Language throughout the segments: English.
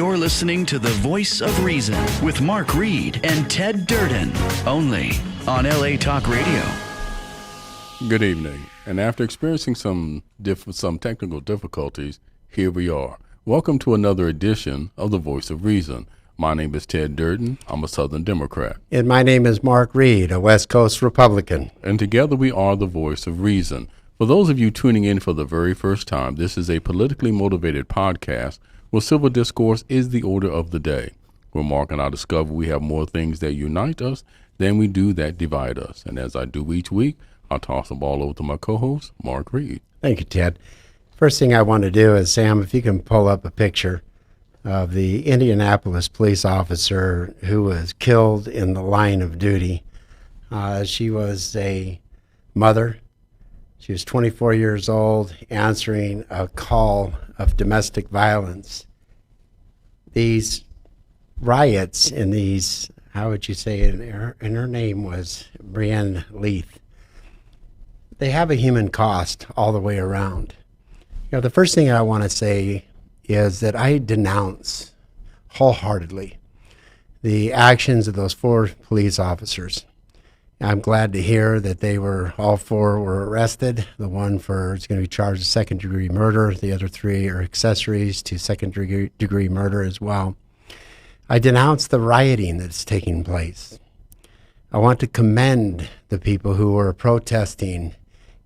You're listening to The Voice of Reason with Mark Reed and Ted Durden, only on LA Talk Radio. Good evening. And after experiencing some technical difficulties, here we are. Welcome to another edition of The Voice of Reason. My name is Ted Durden. I'm a Southern Democrat. And my name is Mark Reed, a West Coast Republican. And together we are The Voice of Reason. For those of you tuning in for the very first time, this is a politically motivated podcast where civil discourse is the order of the day. Where Mark and I discover we have more things that unite us than we do that divide us. And as I do each week, I'll toss the ball over to my co-host, Mark Reed. Thank you, Ted. First thing I want to do is, Sam, if you can pull up a picture of the Indianapolis police officer who was killed in the line of duty. She was a mother. She was 24 years old, answering a call of domestic violence. These riots in these, how would you say it, and her name was Brianne Leith. They have a human cost all the way around. You know, the first thing I want to say is that I denounce wholeheartedly the actions of those 4 police officers. I'm glad to hear that all 4 were arrested. The one is going to be charged with second-degree murder. The other 3 are accessories to second-degree murder as well. I denounce the rioting that's taking place. I want to commend the people who were protesting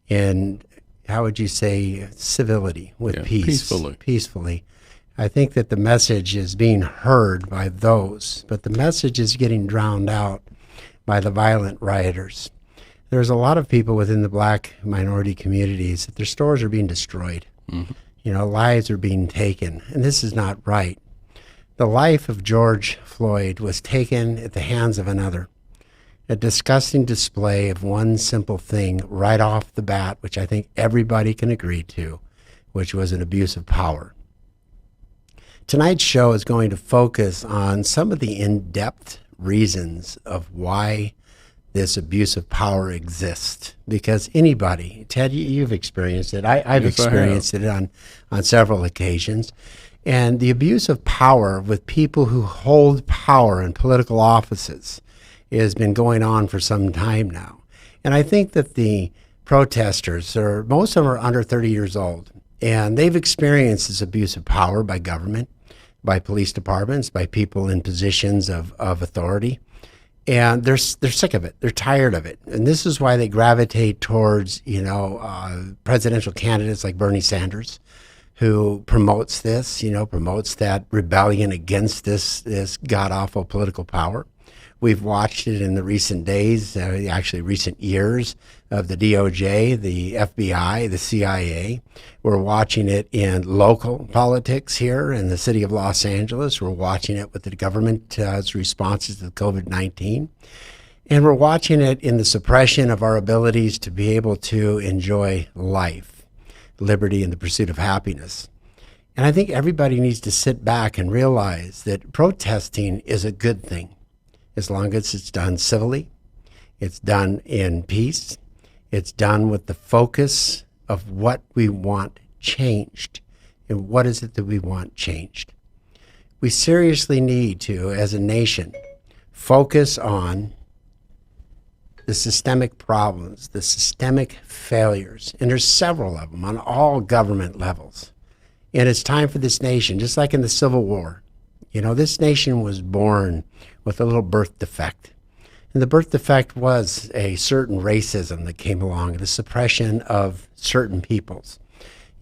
in, how would you say, civility, with peace. Peacefully. I think that the message is being heard by those, but the message is getting drowned out by the violent rioters. There's a lot of people within the black minority communities that their stores are being destroyed. Mm-hmm. You know, lives are being taken, and this is not right. The life of George Floyd was taken at the hands of another. A disgusting display of one simple thing right off the bat, which I think everybody can agree to, which was an abuse of power. Tonight's show is going to focus on some of the in-depth reasons of why this abuse of power exists. Because anybody, Ted, you've experienced it. I've experienced it on several occasions. And the abuse of power with people who hold power in political offices has been going on for some time now. And I think that the protesters, most of them are under 30 years old, and they've experienced this abuse of power by government, by police departments, by people in positions of authority. And they're sick of it. They're tired of it. And this is why they gravitate towards, presidential candidates like Bernie Sanders, who promotes this, promotes that rebellion against this god-awful political power. We've watched it in the recent days, actually recent years, of the DOJ, the FBI, the CIA. We're watching it in local politics here in the city of Los Angeles. We're watching it with the government's responses to COVID-19. And we're watching it in the suppression of our abilities to be able to enjoy life, liberty, and the pursuit of happiness. And I think everybody needs to sit back and realize that protesting is a good thing, as long as it's done civilly, it's done in peace, it's done with the focus of what we want changed. And what is it that we want changed? We seriously need to, as a nation, focus on the systemic problems, the systemic failures, and there's several of them on all government levels. And it's time for this nation, just like in the Civil War. This nation was born with a little birth defect. And the birth defect was a certain racism that came along, the suppression of certain peoples.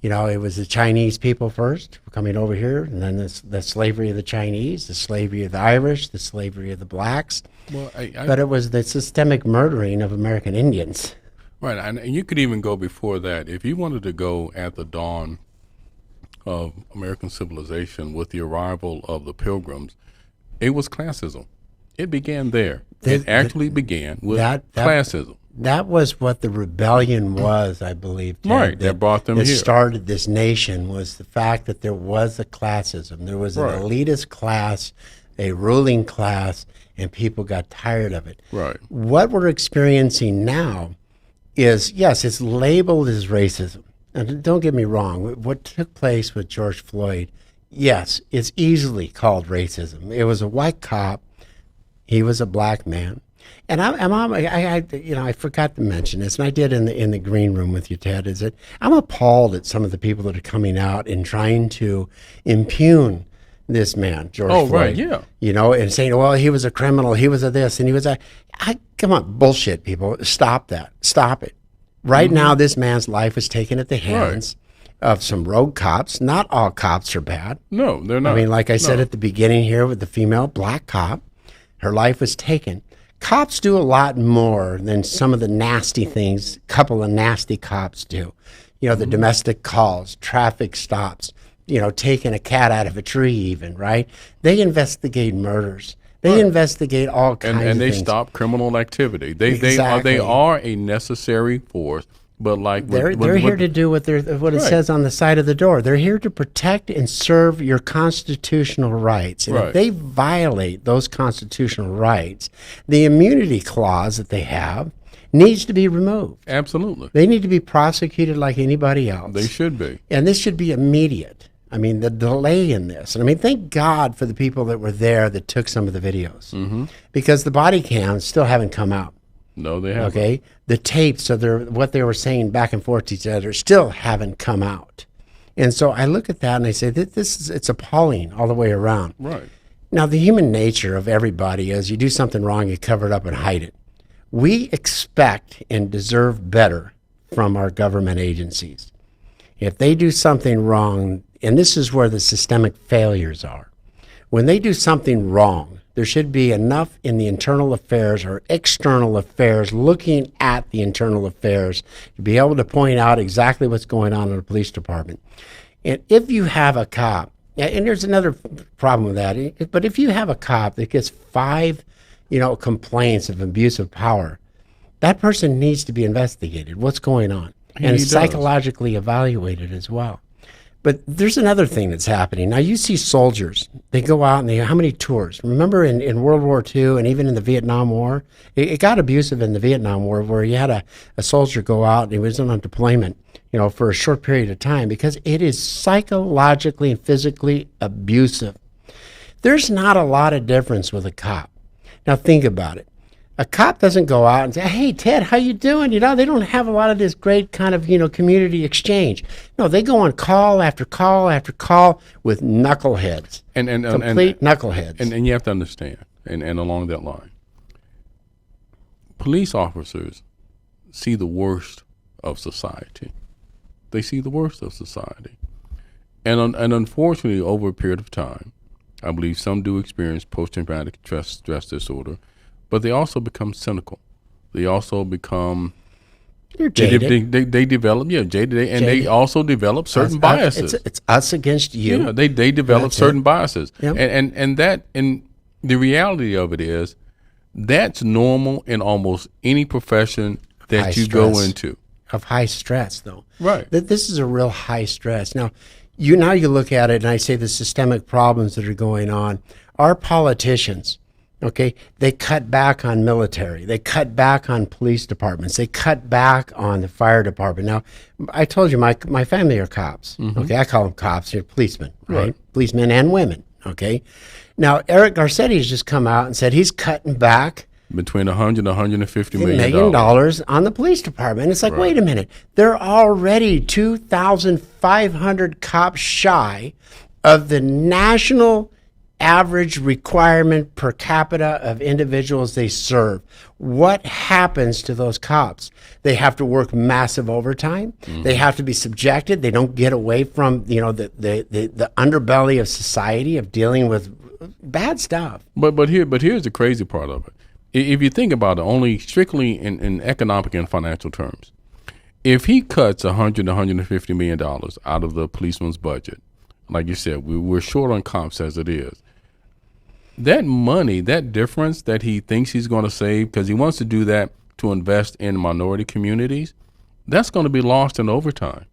It was the Chinese people first coming over here, and then the slavery of the Chinese, the slavery of the Irish, the slavery of the blacks. Well, but it was the systemic murdering of American Indians. Right, and you could even go before that. If you wanted to go at the dawn of American civilization with the arrival of the Pilgrims, it was classism. It began there. It actually began with classism. That was what the rebellion was, I believe. Ted, right, that brought them here. That started this nation was the fact that there was a classism. There was an elitist class, a ruling class, and people got tired of it. Right. What we're experiencing now is, yes, it's labeled as racism. And don't get me wrong, what took place with George Floyd yes, it's easily called racism. It was a white cop. He was a black man. And I forgot to mention this, and I did in the green room with you, Ted, is that I'm appalled at some of the people that are coming out and trying to impugn this man, George Floyd. Right, yeah. And saying, well, he was a criminal, he was a this, and he was a... come on, bullshit, people. Stop that. Stop it. Right now, this man's life is taken at the hands of some rogue cops. Not all cops are bad. No, they're not. I mean, like I said at the beginning here with the female black cop, her life was taken. Cops do a lot more than some of the nasty things a couple of nasty cops do. The domestic calls, traffic stops, taking a cat out of a tree even, right? They investigate murders. They investigate all kinds of things. And they stop criminal activity. They are a necessary force. But like they're here to do what it says on the side of the door. They're here to protect and serve your constitutional rights. And if they violate those constitutional rights, the immunity clause that they have needs to be removed. Absolutely. They need to be prosecuted like anybody else. They should be. And this should be immediate. I mean, the delay in this. And I mean, thank God for the people that were there that took some of the videos. Because the body cams still haven't come out. No, they haven't. Okay, the tapes of what they were saying back and forth to each other still haven't come out, and so I look at that and I say it's appalling all the way around. Right. Now, the human nature of everybody is you do something wrong, you cover it up and hide it. We expect and deserve better from our government agencies. If they do something wrong, and this is where the systemic failures are, when they do something wrong, there should be enough in the internal affairs or external affairs looking at the internal affairs to be able to point out exactly what's going on in the police department. And if you have a cop, and there's another problem with that, but if you have a cop that gets 5, complaints of abuse of power, that person needs to be investigated. What's going on? And psychologically evaluated as well. But there's another thing that's happening. Now, you see soldiers. They go out and how many tours? Remember in World War II and even in the Vietnam War? It got abusive in the Vietnam War where you had a soldier go out and he was on deployment, for a short period of time because it is psychologically and physically abusive. There's not a lot of difference with a cop. Now, think about it. A cop doesn't go out and say, hey, Ted, how you doing? They don't have a lot of this great kind of, community exchange. No, they go on call after call after call with knuckleheads, complete knuckleheads. And you have to understand, and along that line, police officers see the worst of society. They see the worst of society. And unfortunately, over a period of time, I believe some do experience post-traumatic stress disorder, but they also become cynical. They also become jaded. They develop jaded, and they also develop certain biases. It's us against you. Yeah, they develop certain biases, Yep. and the reality of it is that's normal in almost any profession that you go into. Of high stress, though. Right. This is a real high stress. Now you look at it, and I say the systemic problems that are going on. Our politicians. Okay, they cut back on military. They cut back on police departments. They cut back on the fire department. Now, I told you my family are cops. Okay, I call them cops. They're policemen, right? Policemen and women. Okay, now Eric Garcetti has just come out and said he's cutting back between $100 and $150 million on the police department. It's like, wait a minute, they're already 2,500 cops shy of the national average requirement per capita of individuals they serve. What happens to those cops? They have to work massive overtime. They have to be subjected. They don't get away from the underbelly of society of dealing with bad stuff. But here's the crazy part of it. If you think about it, only strictly in economic and financial terms, if he cuts $100 to $150 million out of the policeman's budget, like you said, we're short on cops as it is. That money, that difference that he thinks he's going to save, because he wants to do that to invest in minority communities, that's going to be lost in overtime.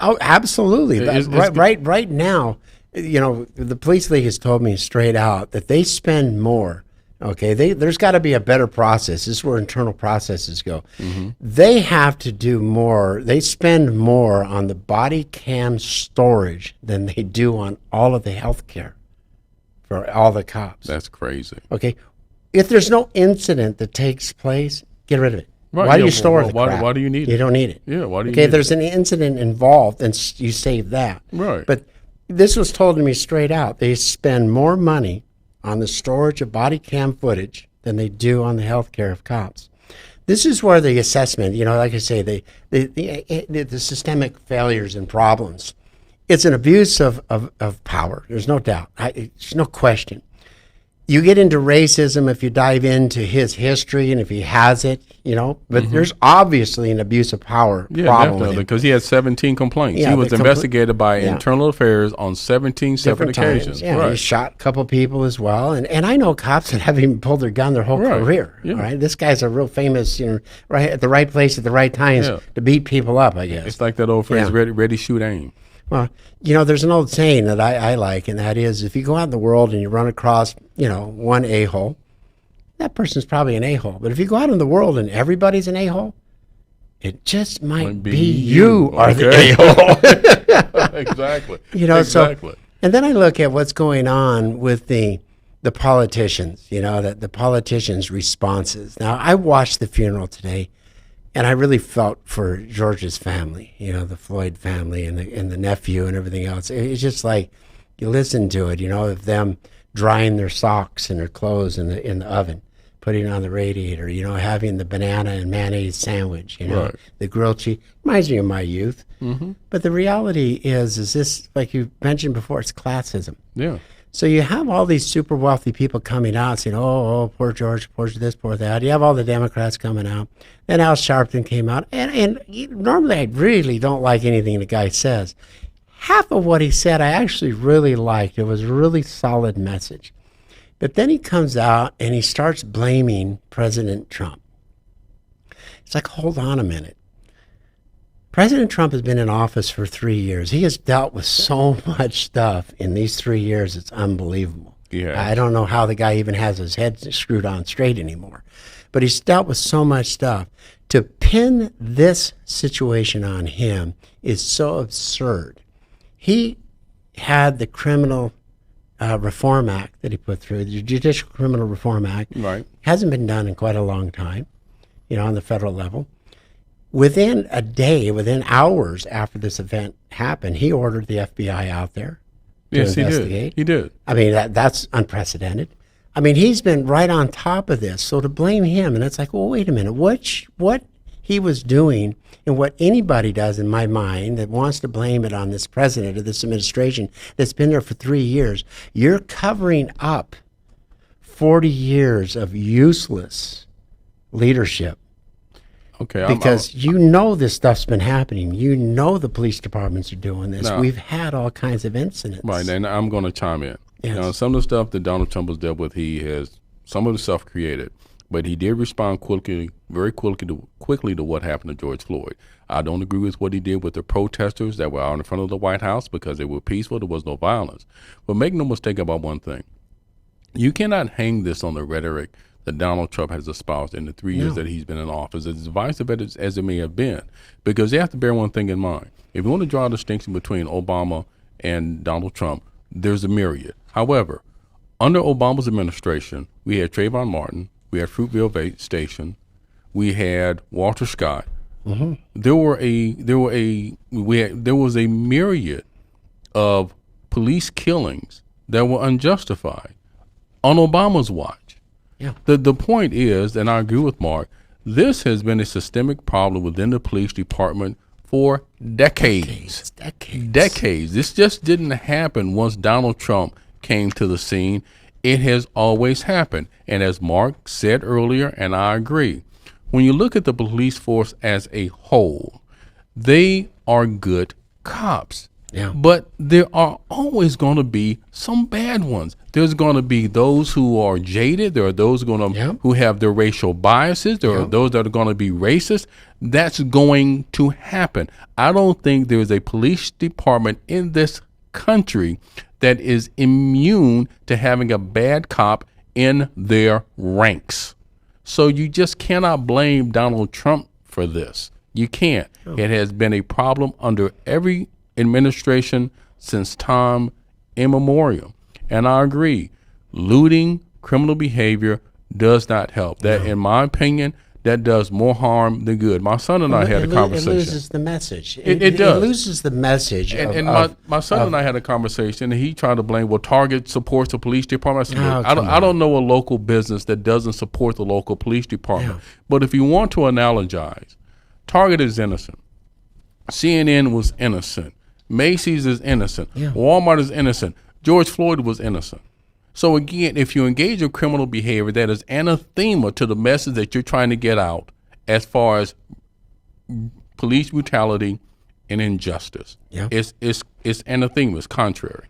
Oh, absolutely. Right now, the police league has told me straight out that they spend more Okay, there's got to be a better process. This is where internal processes go. Mm-hmm. They have to do more. They spend more on the body cam storage than they do on all of the health care for all the cops. That's crazy. Okay, if there's no incident that takes place, get rid of it. Right, Why do yeah, you store well, the crap? why do you need it? You don't need it. Yeah, why do you Okay, need if there's it? an incident involved, then you save that. Right. But this was told to me straight out. They spend more money on the storage of body cam footage than they do on the health care of cops. This is where the assessment, like I say, the systemic failures and problems. It's an abuse of power. There's no doubt. There's no question. You get into racism if you dive into his history and if he has it, but there's obviously an abuse of power Yeah, problem with definitely, him. because he had 17 complaints. Yeah, he was the investigated by yeah. Internal Affairs on 17 separate Different times. occasions. Yeah, Right. he shot a couple people as well, and I know cops that haven't even pulled their gun their whole Right. career. Yeah. All right, this guy's a real famous, right at the right place at the right times Yeah. to beat people up. I guess It's like that old phrase, Yeah. ready, shoot, aim. Well, there's an old saying that I like, and that is, if you go out in the world and you run across, one a-hole, that person's probably an a-hole. But if you go out in the world and everybody's an a-hole, it just might be you are the Okay. a-hole. Exactly. Exactly. And then I look at what's going on with the politicians, that the politicians' responses. Now, I watched the funeral today, and I really felt for George's family, the Floyd family and the nephew and everything else. It's just like you listen to it, of them drying their socks and their clothes in the oven, putting it on the radiator, having the banana and mayonnaise sandwich, Right. the grilled cheese. Reminds me of my youth. Mm-hmm. But the reality is this, like you mentioned before, it's classism. Yeah. So you have all these super wealthy people coming out saying, oh, poor George, poor this, poor that. You have all the Democrats coming out. Then Al Sharpton came out. And normally I really don't like anything the guy says. Half of what he said I actually really liked. It was a really solid message. But then he comes out and he starts blaming President Trump. It's like, hold on a minute. President Trump has been in office for 3 years. He has dealt with so much stuff in these 3 years. It's unbelievable. Yeah. I don't know how the guy even has his head screwed on straight anymore. But he's dealt with so much stuff. To pin this situation on him is so absurd. He had the Criminal Reform Act that he put through, the Judicial Criminal Reform Act. Right. Hasn't been done in quite a long time, on the federal level. Within a day, within hours after this event happened, he ordered the FBI out there to Yes, investigate. he did. I mean, that's unprecedented. I mean, he's been right on top of this. So to blame him, and it's like, well, wait a minute. What he was doing and what anybody does, in my mind, that wants to blame it on this president or this administration that's been there for 3 years, you're covering up 40 years of useless leadership. Okay. Because this stuff's been happening. The police departments are doing this. No. We've had all kinds of incidents. Right, and I'm going to chime in. Yes. Now, some of the stuff that Donald Trump has dealt with, he has some of the stuff created, but he did respond very quickly to what happened to George Floyd. I don't agree with what he did with the protesters that were out in front of the White House because they were peaceful. There was no violence. But make no mistake about one thing. You cannot hang this on the rhetoric that Donald Trump has espoused in the 3 years that he's been in office, as divisive as it may have been. Because you have to bear one thing in mind. If you want to draw a distinction between Obama and Donald Trump, there's a myriad. However, under Obama's administration, we had Trayvon Martin, we had Fruitvale Station, we had Walter Scott. Mm-hmm. There was a myriad of police killings that were unjustified on Obama's watch. Yeah. The point is, and I agree with Mark, this has been a systemic problem within the police department for decades. Decades. This just didn't happen once Donald Trump came to the scene. It has always happened. And as Mark said earlier, and I agree, when you look at the police force as a whole, they are good cops. Yeah. But there are always going to be some bad ones. There's going to be those who are jaded. There are those who have their racial biases. There are those that are going to be racist. That's going to happen. I don't think there's a police department in this country that is immune to having a bad cop in their ranks. So you just cannot blame Donald Trump for this. You can't. It has been a problem under every administration since time immemorial. And I agree, looting, criminal behavior does not help. That, in my opinion, that does more harm than good. My son and I had a conversation. It loses the message. It does. It loses the message. My son and I had a conversation, and he tried to blame, well, Target supports the police department. I said, I don't know a local business that doesn't support the local police department. Yeah. But if you want to analogize, Target is innocent. CNN was innocent. Macy's is innocent. Yeah. Walmart is innocent. George Floyd was innocent. So again, if you engage in criminal behavior that is anathema to the message that you're trying to get out as far as police brutality and injustice, it's anathema, it's contrary.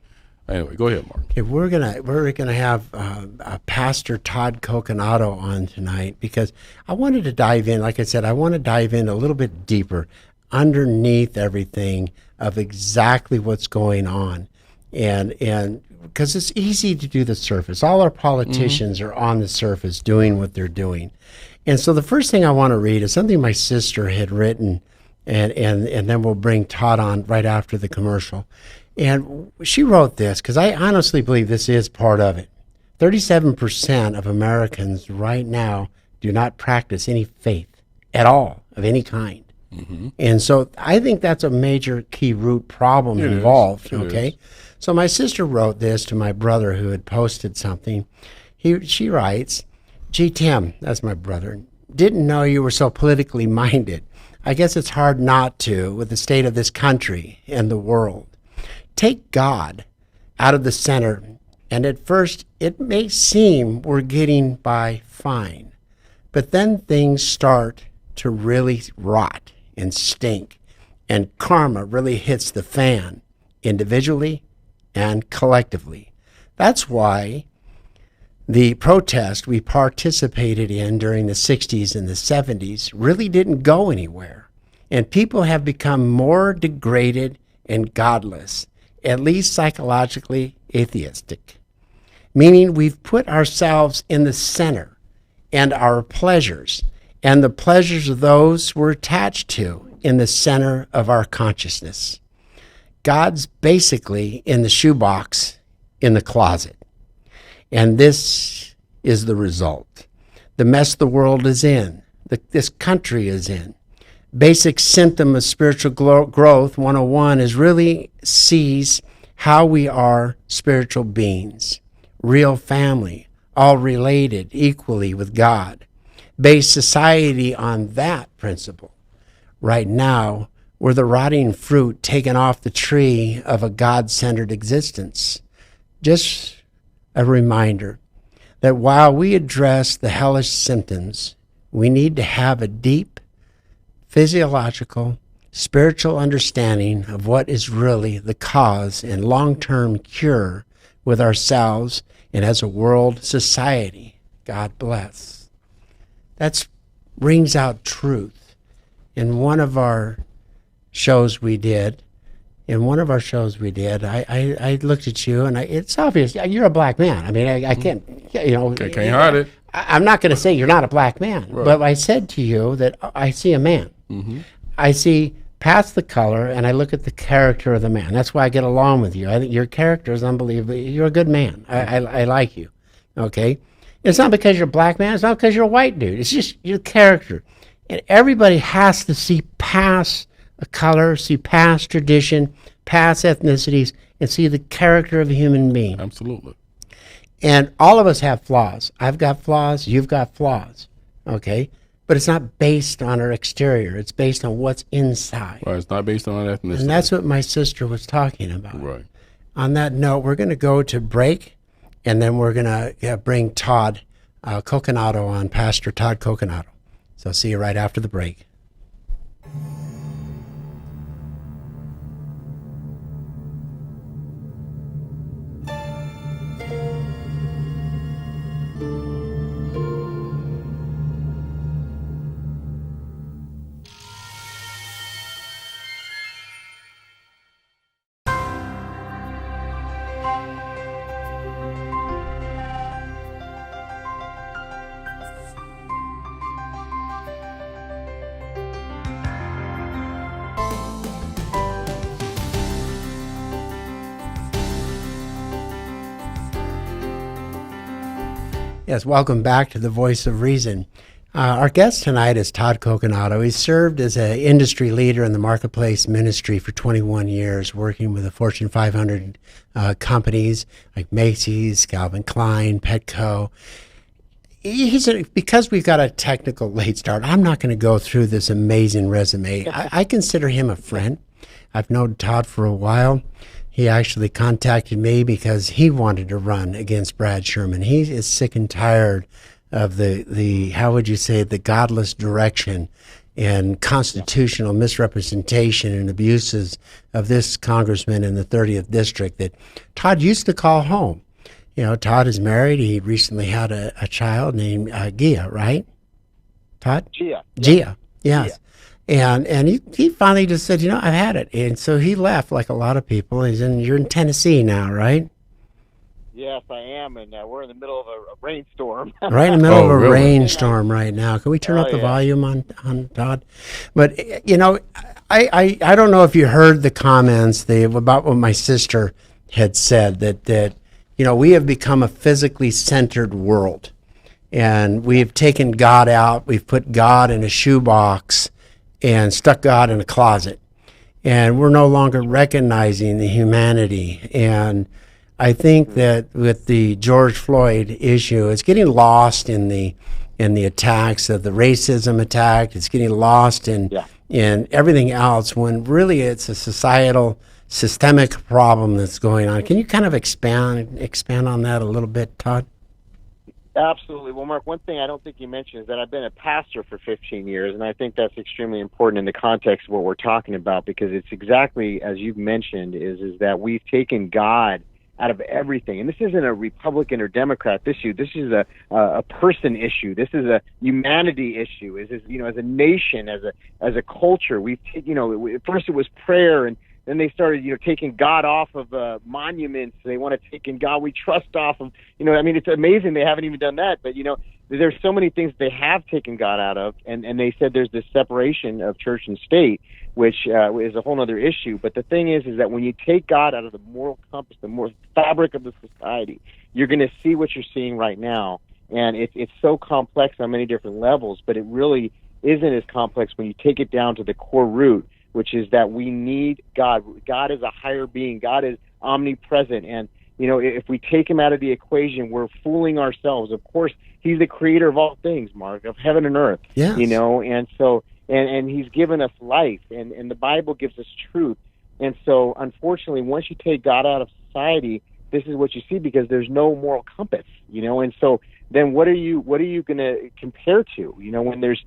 Anyway, go ahead, Mark. Okay, we're gonna have Pastor Todd Coconato on tonight because I wanted to dive in. Like I said, I want to dive in a little bit deeper underneath everything of exactly what's going on, and because it's easy to do the surface. All our politicians are on the surface doing what they're doing. And so the first thing I want to read is something my sister had written, and then we'll bring Todd on right after the commercial. And she wrote this, because I honestly believe this is part of it. 37% of Americans right now do not practice any faith at all of any kind. Mm-hmm. And so I think that's a major key root problem involved, okay? So my sister wrote this to my brother who had posted something. She writes, "Gee, Tim," that's my brother, "didn't know you were so politically minded. I guess it's hard not to with the state of this country and the world. Take God out of the center, and at first it may seem we're getting by fine. But then things start to really rot and stink, and karma really hits the fan, individually and collectively. That's why the protest we participated in during the 60s and the 70s really didn't go anywhere, and people have become more degraded and godless, at least psychologically atheistic, meaning we've put ourselves in the center and our pleasures and the pleasures of those we're attached to in the center of our consciousness. God's basically in the shoebox in the closet. And this is the result. The mess the world is in, this country is in. Basic symptom of spiritual growth 101 is really sees how we are spiritual beings, real family, all related equally with God. Base society on that principle. Right now, we're the rotting fruit taken off the tree of a God-centered existence. Just a reminder that while we address the hellish symptoms, we need to have a deep physiological, spiritual understanding of what is really the cause and long-term cure with ourselves and as a world society. God bless. That rings out truth. In one of our shows we did, I looked at you, and it's obvious you're a black man. I mean, I can't, can't hide it. I'm not going to say you're not a black man, right. But I said to you that I see a man. Mm-hmm. I see past the color, and I look at the character of the man. That's why I get along with you. I think your character is unbelievable. You're a good man. I like you. Okay, it's not because you're a black man. It's not because you're a white dude. It's just your character, and everybody has to see past a color, see past tradition, past ethnicities, and see the character of a human being. Absolutely. And all of us have flaws. I've got flaws. You've got flaws. Okay? But it's not based on our exterior. It's based on what's inside. Right. It's not based on ethnicity. And that's what my sister was talking about. Right. On that note, we're going to go to break, and then we're going to bring Todd Coconato on, Pastor Todd Coconato. So see you right after the break. Yes, welcome back to the Voice of Reason. Our guest tonight is Todd Coconato. He's served as an industry leader in the marketplace ministry for 21 years, working with the Fortune 500 companies like Macy's, Calvin Klein, Petco. Because we've got a technical late start, I'm not going to go through this amazing resume. I consider him a friend. I've known Todd for a while. He actually contacted me because he wanted to run against Brad Sherman. He is sick and tired of the how would you say, the godless direction and constitutional misrepresentation and abuses of this congressman in the 30th district that Todd used to call home. You know, Todd is married. He recently had a child named Gia, right? Todd? Gia. Gia, yes. Gia. And he finally just said, you know, I've had it. And so he left like a lot of people. You're in Tennessee now, right? Yes, I am, and we're in the middle of a rainstorm. Right in the middle of a really? rainstorm right now. Can we turn up the volume on Todd? But, you know, I don't know if you heard the comments about what my sister had said, that you know, we have become a physically centered world. And we have taken God out. We've put God in a shoebox and stuck God in a closet. And we're no longer recognizing the humanity. And I think that with the George Floyd issue, it's getting lost in the attacks of the racism attack. It's getting lost in everything else, when really it's a societal, systemic problem that's going on. Can you kind of expand on that a little bit, Todd? Absolutely. Well, Mark, one thing I don't think you mentioned is that I've been a pastor for 15 years, and I think that's extremely important in the context of what we're talking about, because it's exactly as you've mentioned, is that we've taken God out of everything. And this isn't a Republican or Democrat issue. This is a person issue. This is a humanity issue. Is you know, as a nation, as a culture, we've first it was prayer, and then they started, you know, taking God off of monuments. They want to take in God we trust off of, you know, I mean, it's amazing they haven't even done that. But, you know, there's so many things they have taken God out of. And they said there's this separation of church and state, which is a whole other issue. But the thing is that when you take God out of the moral compass, the moral fabric of the society, you're going to see what you're seeing right now. And it's so complex on many different levels, but it really isn't as complex when you take it down to the core root, which is that we need God. God is a higher being. God is omnipresent. And, you know, if we take him out of the equation, we're fooling ourselves. Of course, he's the creator of all things, Mark, of heaven and earth. Yes. You know, and so, and he's given us life, and the Bible gives us truth. And so, unfortunately, once you take God out of society, this is what you see, because there's no moral compass, you know. And so then what are you going to compare to, you know, when there's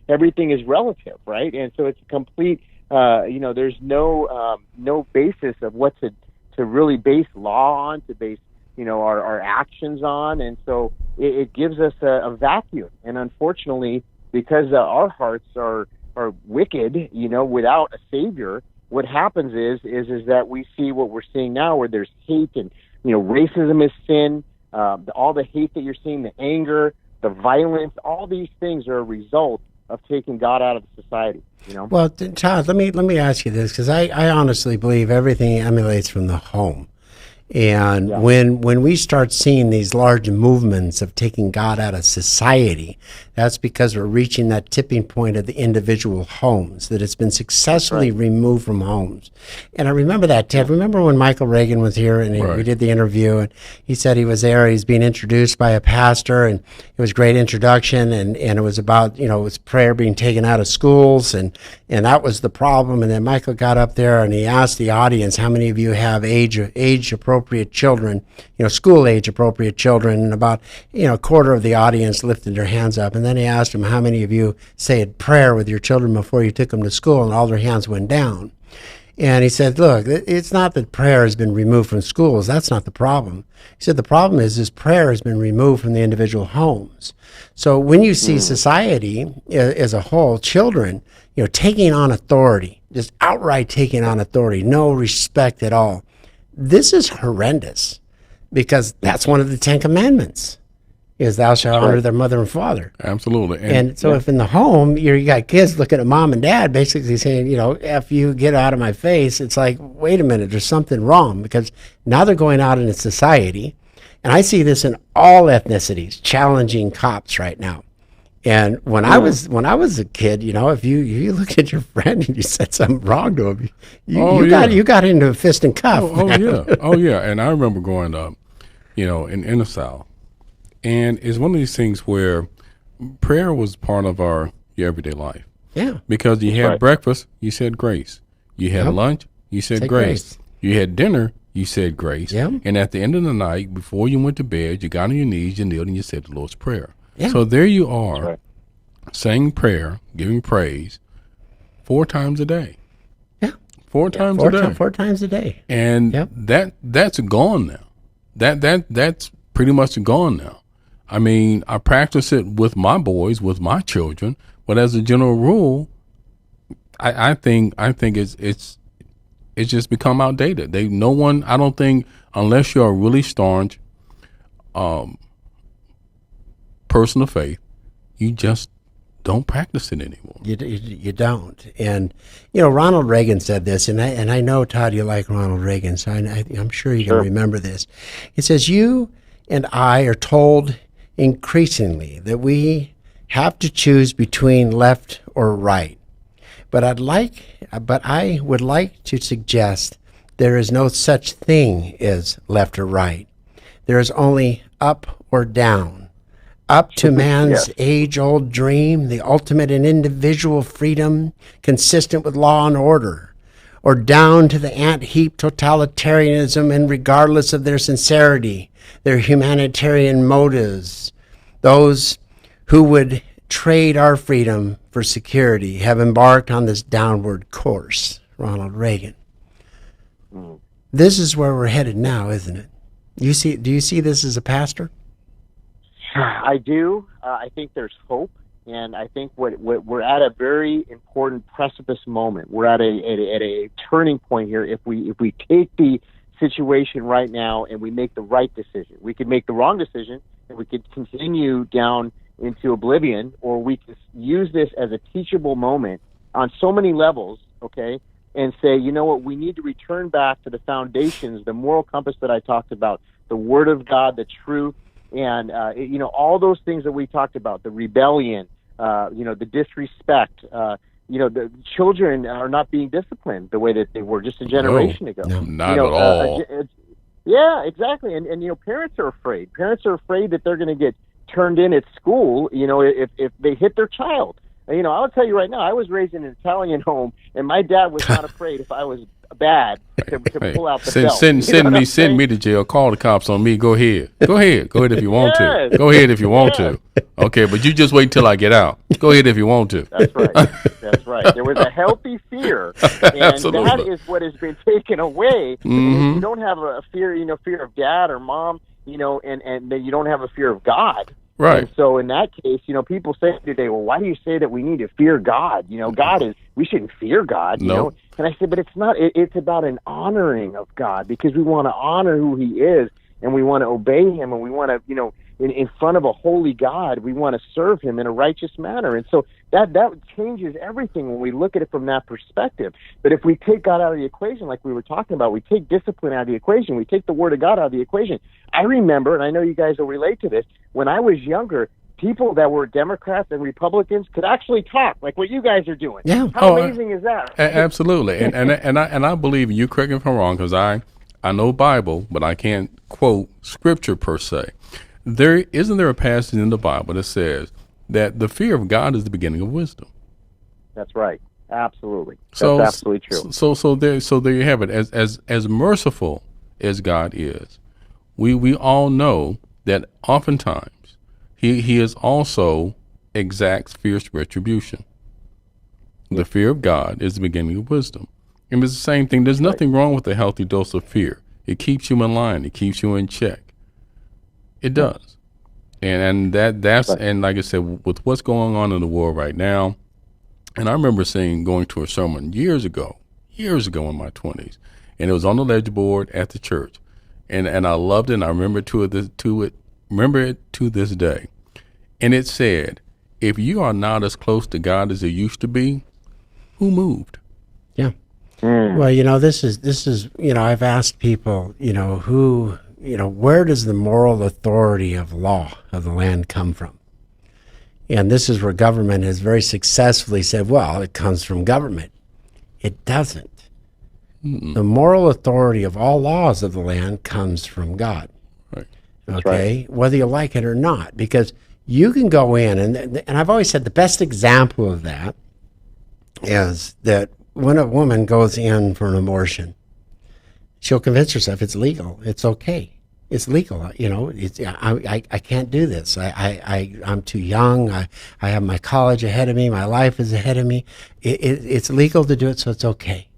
everything is relative, right? And so it's a complete, you know, there's no basis of what to really base law on, to base, you know, our actions on. And so it gives us a vacuum. And unfortunately, because our hearts are wicked, you know, without a savior, what happens is that we see what we're seeing now, where there's hate, and, you know, racism is sin. All the hate that you're seeing, the anger, the violence, all these things are a result of taking God out of society, you know? Well, Todd, let me ask you this, because I honestly believe everything emulates from the home. And when we start seeing these large movements of taking God out of society, that's because we're reaching that tipping point of the individual homes, that it's been successfully removed from homes. And I remember that, Ted. Remember when Michael Reagan was here and we did the interview, and he said he was there, he's being introduced by a pastor, and it was a great introduction, and it was about, you know, it was prayer being taken out of schools, and that was the problem. And then Michael got up there and he asked the audience, how many of you have age appropriate children, you know, school age appropriate children? And about, you know, a quarter of the audience lifted their hands up. And then he asked them, how many of you say a prayer with your children before you took them to school? And all their hands went down. And he said, look, it's not that prayer has been removed from schools. That's not the problem. He said the problem is prayer has been removed from the individual homes. So when you see society as a whole, children, you know, taking on authority, just outright taking on authority, no respect at all, this is horrendous, because that's one of the 10 Commandments, is thou shalt honor their mother and father. Absolutely. And so if in the home you got kids looking at mom and dad basically saying, you know, F you, get out of my face, it's like, wait a minute, there's something wrong, because now they're going out into society And I see this in all ethnicities, challenging cops right now. And when I was a kid, if you looked at your friend and you said something wrong to him, you got into a fist and cuff. Oh yeah. And I remember growing up, in the South, and it's one of these things where prayer was part of your everyday life. Yeah. Because you had breakfast, you said grace. You had lunch, you said grace. You had dinner, you said grace. Yep. And at the end of the night, before you went to bed, you got on your knees, you kneeled, and you said the Lord's Prayer. Yeah. So there you are, saying prayer, giving praise 4 times a day. Yeah. 4 times a day. 4 times a day. And that's gone now. That's pretty much gone now. I mean, I practice it with my boys, with my children, but as a general rule, I think it's just become outdated. I don't think, unless you're a really staunch person of faith, you just don't practice it anymore. You don't. And Ronald Reagan said this, and I know, Todd, you like Ronald Reagan, so I'm sure you can remember this. He says, "You and I are told increasingly that we have to choose between left or right. But I would like to suggest there is no such thing as left or right. There is only up or down. Up to man's age-old dream, the ultimate and individual freedom consistent with law and order, or down to the ant-heap totalitarianism, and regardless of their sincerity, their humanitarian motives, those who would trade our freedom for security have embarked on this downward course." Ronald Reagan. This is where we're headed now, isn't it? Do you see this as a pastor? I do. I think there's hope, and I think what we're at a very important precipice moment. We're at a turning point here. If we take the situation right now and we make the right decision, we could make the wrong decision and we could continue down into oblivion, or we could use this as a teachable moment on so many levels, okay, and say, you know what, we need to return back to the foundations, the moral compass that I talked about, the Word of God, the truth, and all those things that we talked about, the rebellion, the disrespect, the children are not being disciplined the way that they were just a generation ago. No, not at all. Yeah, exactly. And parents are afraid. Parents are afraid that they're going to get turned in at school, if they hit their child. I'll tell you right now, I was raised in an Italian home, and my dad was not afraid if I was bad to pull out the belt. Send me to jail. Call the cops on me. Go ahead if you want to. Go ahead if you want to. Okay, but you just wait until I get out. Go ahead if you want to. That's right. There was a healthy fear, and that is what has been taken away. Mm-hmm. If you don't have a fear, fear of dad or mom, and then you don't have a fear of God. Right. And so in that case, people say today, well, why do you say that we need to fear God? We shouldn't fear God, No. And I said, but it's not, it's about an honoring of God, because we want to honor who he is, and we want to obey him, and we want to, in front of a holy God, we want to serve him in a righteous manner. And so that changes everything when we look at it from that perspective. But if we take God out of the equation, like we were talking about, we take discipline out of the equation, we take the Word of God out of the equation. I remember, and I know you guys will relate to this, when I was younger, people that were Democrats and Republicans could actually talk like what you guys are doing. Yeah. How amazing is that? Absolutely. And I believe, you correct me if I'm wrong, because I know Bible, but I can't quote scripture per se. Isn't there a passage in the Bible that says that the fear of God is the beginning of wisdom? That's right. Absolutely. That's absolutely true. So there you have it. As merciful as God is, we all know that oftentimes he is also exacts fierce retribution. The fear of God is the beginning of wisdom. And it's the same thing. There's nothing wrong with a healthy dose of fear. It keeps you in line. It keeps you in check. It does. And that's and like I said, with what's going on in the world right now, and I remember going to a sermon years ago in my 20s, and it was on the ledger board at the church, and I loved it, and I remember it to this day. And it said, if you are not as close to God as you used to be, who moved? Yeah. Well, this is I've asked people, who where does the moral authority of law of the land come from? And this is where government has very successfully said, well, it comes from government. It doesn't. The moral authority of all laws of the land comes from God. Right. Okay? Right. Whether you like it or not, because you can go in, and I've always said the best example of that is that when a woman goes in for an abortion, she'll convince herself it's legal, it's okay. It's legal, I can't do this. I'm too young. I have my college ahead of me. My life is ahead of me. It's legal to do it, so it's okay.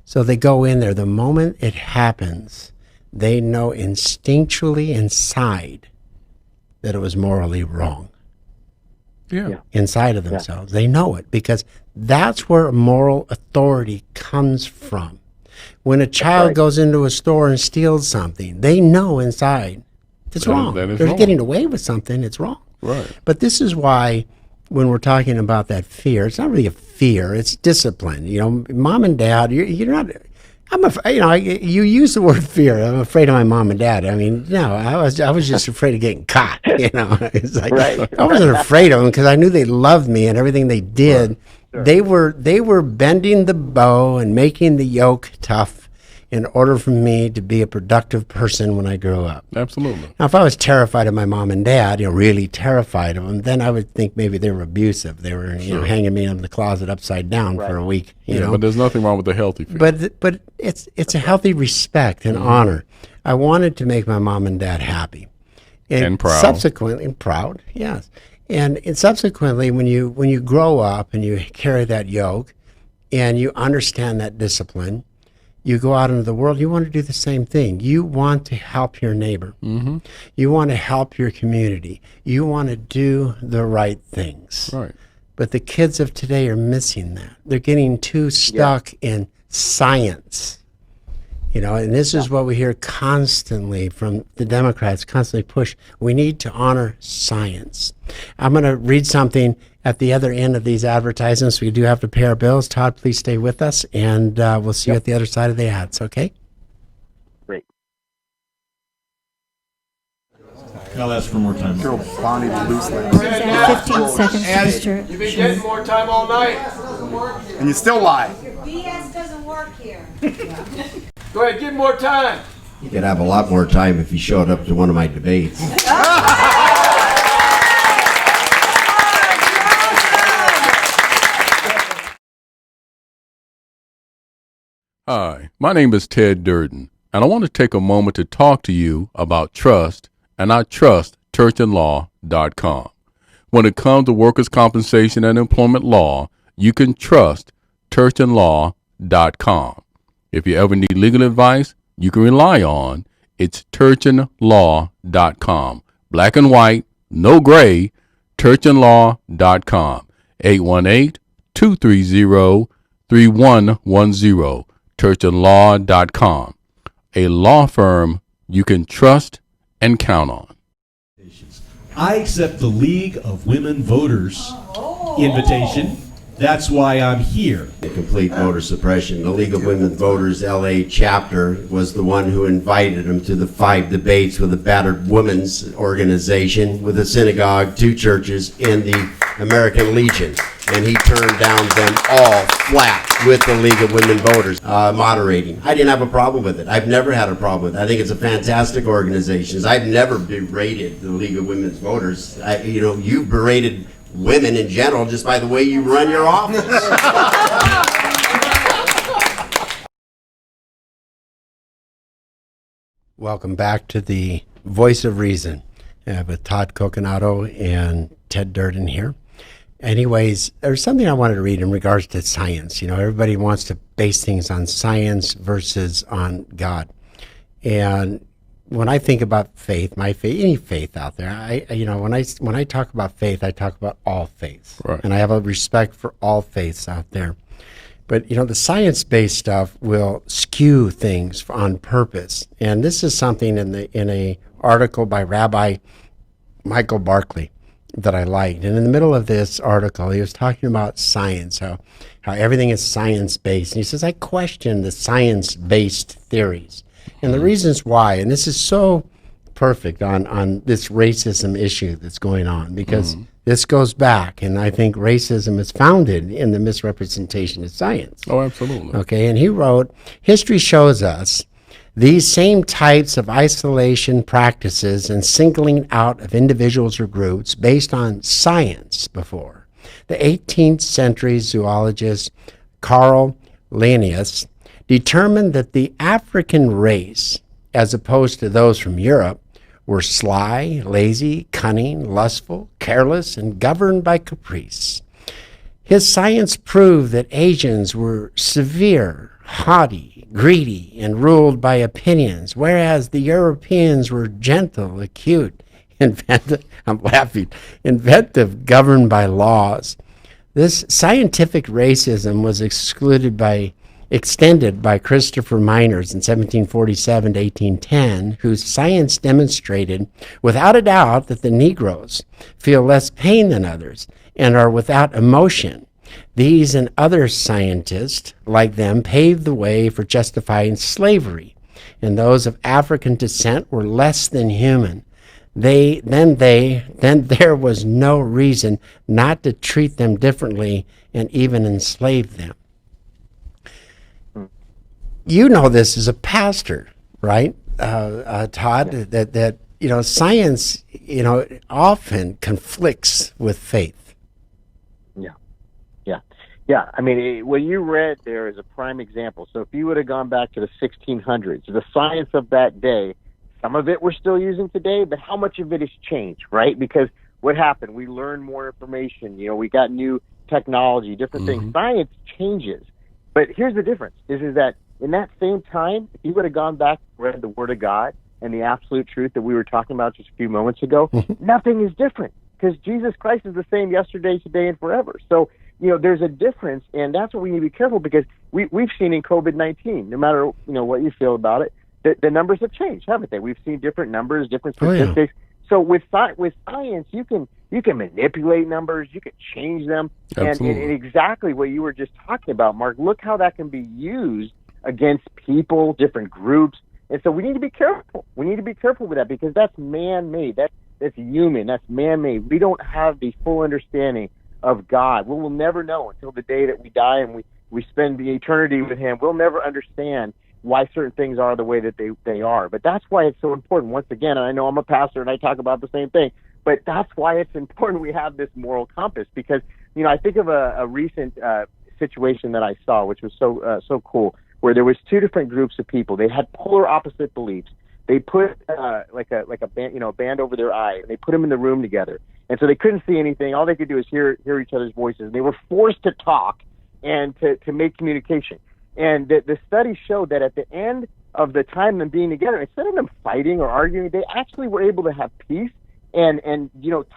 So they go in there. The moment it happens, they know instinctually inside that it was morally wrong. Yeah. Inside of themselves. They know it because that's where moral authority comes from. When a child goes into a store and steals something, they know inside it's wrong. That is They're wrong. getting away with something, it's wrong. Right. But this is why when we're talking about that fear, it's not really a fear, it's discipline. Mom and dad, you're not, I'm afraid, you use the word fear. I'm afraid of my mom and dad. I mean, no, I was just afraid of getting caught, It's like, Right. I wasn't afraid of them because I knew they loved me and everything they did. Sure. They were bending the bow and making the yoke tough in order for me to be a productive person when I grew up. Absolutely. Now, if I was terrified of my mom and dad, really terrified of them, then I would think maybe they were abusive. They were, hanging me in the closet upside down for a week. But there's nothing wrong with the healthy fear. But it's a healthy respect and honor. I wanted to make my mom and dad happy, And proud. Subsequently, proud, yes. And subsequently, when you grow up and you carry that yoke, and you understand that discipline, you go out into the world. You want to do the same thing. You want to help your neighbor. Mm-hmm. You want to help your community. You want to do the right things. Right. But the kids of today are missing that. They're getting too stuck in science. And this is what we hear constantly from the Democrats, constantly push. We need to honor science. I'm going to read something at the other end of these advertisements. We do have to pay our bills. Todd, please stay with us, and we'll see you at the other side of the ads, okay? Great. I'll ask for more time. Bonnie the loose legs. 15 seconds to Mr. You've been getting more time all night. And you still lie. BS doesn't work here. Go ahead, give more time. You could have a lot more time if you showed up to one of my debates. Hi, my name is Ted Durden, and I want to take a moment to talk to you about trust, and I trust churchandlaw.com. When it comes to workers' compensation and employment law, you can trust churchandlaw.com. If you ever need legal advice you can rely on, it's churchandlaw.com. Black and white, no gray, churchandlaw.com. 818-230-3110. churchandlaw.com. A law firm you can trust and count on. I accept the League of Women Voters invitation. That's why I'm here. The complete voter suppression. The League of Women Voters LA chapter was the one who invited him to the 5 debates with the battered women's organization, with the synagogue, 2 churches, and the American Legion. And he turned down them all flat with the League of Women Voters moderating. I didn't have a problem with it. I've never had a problem with it. I think it's a fantastic organization. I've never berated the League of Women's Voters. You berated women in general just by the way you run your office. Welcome back to the Voice of Reason with Todd Coconato and Ted Durden here. Anyways, there's something I wanted to read in regards to science. Everybody wants to base things on science versus on God. And when I think about faith, my faith, any faith out there, when I talk about faith, I talk about all faiths. Right. And I have a respect for all faiths out there. But, the science-based stuff will skew things on purpose. And this is something in a article by Rabbi Michael Barkley that I liked. And in the middle of this article, he was talking about science, how everything is science-based. And he says, I question the science-based theories. And the reasons why, and this is so perfect on this racism issue that's going on, because this goes back, and I think racism is founded in the misrepresentation of science. Oh, absolutely. Okay, and he wrote, history shows us these same types of isolation practices and singling out of individuals or groups based on science before. The 18th century zoologist Carl Linnaeus determined that the African race, as opposed to those from Europe, were sly, lazy, cunning, lustful, careless, and governed by caprice. His science proved that Asians were severe, haughty, greedy, and ruled by opinions, whereas the Europeans were gentle, acute, inventive, governed by laws. This scientific racism was extended by Christopher Miners in 1747 to 1810, whose science demonstrated without a doubt that the Negroes feel less pain than others and are without emotion. These and other scientists, like them, paved the way for justifying slavery, and those of African descent were less than human. Then there was no reason not to treat them differently and even enslave them. You know this as a pastor, right, Todd? That science, often conflicts with faith. Yeah. I mean, what you read there is a prime example. So if you would have gone back to the 1600s, the science of that day, some of it we're still using today, but how much of it has changed, right? Because what happened? We learned more information. We got new technology, different things. Science changes. But here's the difference, is that in that same time, if you would have gone back and read the Word of God and the absolute truth that we were talking about just a few moments ago, nothing is different, because Jesus Christ is the same yesterday, today, and forever. So, there's a difference, and that's what we need to be careful, because we've seen in COVID-19, no matter, what you feel about it, the numbers have changed, haven't they? We've seen different numbers, different statistics. So with science, you can manipulate numbers, you can change them, and exactly what you were just talking about, Mark. Look how that can be used against people, different groups, and so we need to be careful. We need to be careful with that, because that's man-made. That's human. That's man-made. We don't have the full understanding of God. We will never know until the day that we die and we spend the eternity with Him. We'll never understand why certain things are the way that they are. But that's why it's so important. Once again, and I know I'm a pastor and I talk about the same thing, but that's why it's important we have this moral compass, because, I think of a recent situation that I saw, which was so cool, where there was two different groups of people. They had polar opposite beliefs. They put like a band, a band over their eye, and they put them in the room together. And so they couldn't see anything. All they could do is hear each other's voices. And they were forced to talk and to make communication. And the study showed that at the end of the time them being together, instead of them fighting or arguing, they actually were able to have peace and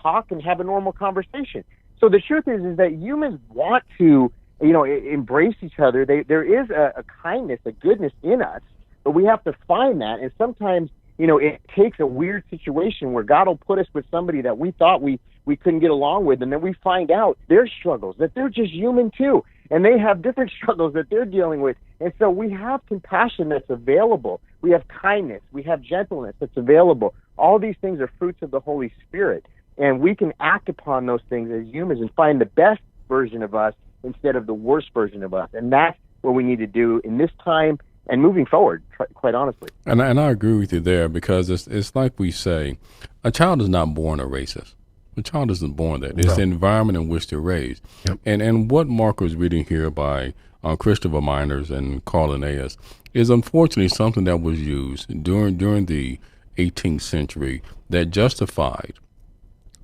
talk and have a normal conversation. So the truth is that humans want to embrace each other. There is a kindness, a goodness in us, but we have to find that. And sometimes it takes a weird situation where God will put us with somebody that we thought we couldn't get along with, and then we find out their struggles, that they're just human too, and they have different struggles that they're dealing with. And so we have compassion that's available. We have kindness. We have gentleness that's available. All these things are fruits of the Holy Spirit, and we can act upon those things as humans and find the best version of us instead of the worst version of us. And that's what we need to do in this time and moving forward, quite honestly. And I agree with you there, because it's like we say, a child is not born a racist. A child isn't born that. It's the environment in which they're raised. Yep. And what Mark was reading here by Christopher Miners and Carl Linnaeus is unfortunately something that was used during the 18th century that justified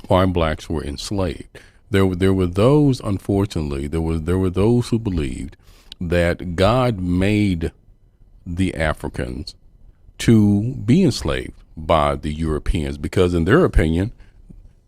why blacks were enslaved. There were those, unfortunately, there were those who believed that God made the Africans to be enslaved by the Europeans, because in their opinion,